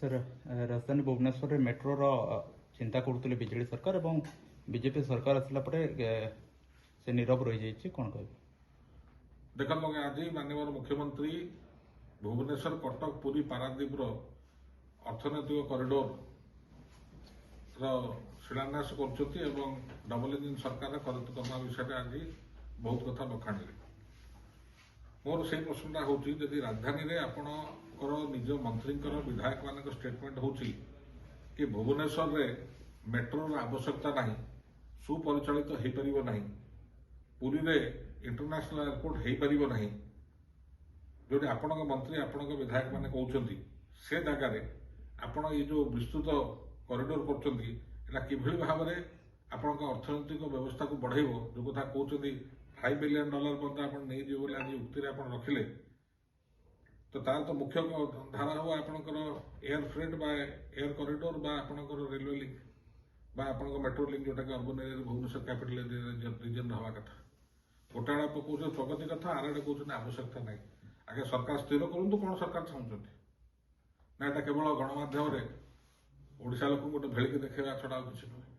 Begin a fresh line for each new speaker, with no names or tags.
Sir राजधानी Bhubaneswar metro चिंता करुले BJD सरकार और बीजेपी सरकार आसला से नीरव रही जाइए कौन कह
देख आज माननीय मुख्यमंत्री भुवनेश्वर कटक पुरी पारादीप अर्थनैतिक कॉरिडोर शिलान्यास कर डबल इंजिन सरकार करना विषय आज बहुत कथा बखाणी मोर से प्रश्नटा हूँ जदि राजधानी में आपणकर निज मंत्री विधायक मान स्टेटमेंट हूँ कि भुवनेश्वर में मेट्रोर आवश्यकता नहीं सुपरिचालित हो पार ना पुरी में इंटरनेशनल एयरपोर्ट हो पार ना जो आपण मंत्री आपण विधायक मैंने कहते से जगार आपण ये जो विस्तृत कॉरिडोर कर भाव में आपण अर्थनैतिक व्यवस्था को बढ़ेब जो कथा कहते $5 बिलियन पर्यटन आप नहीं बोले आज उक्ति रखिले तो तार तो मुख्य धारा हम आपंकर एयर फ्रेट बा एयर कॉरिडोर बा आपंकर रेलवे लिंक बा आपंकर मेट्रो लिंक जोटा कि urban area Bhubaneswar capital region हवा कथा गोटे आड़े कौन प्रगति कथा आर आड़े कौन आवश्यकता ना आगे सरकार स्थिर करूँ कौन सरकार चाहते ना यहाँ केवल गणमाध्यम ओडिशा लोक गोटे भेलिकी देखा छड़ा किसी नुहे।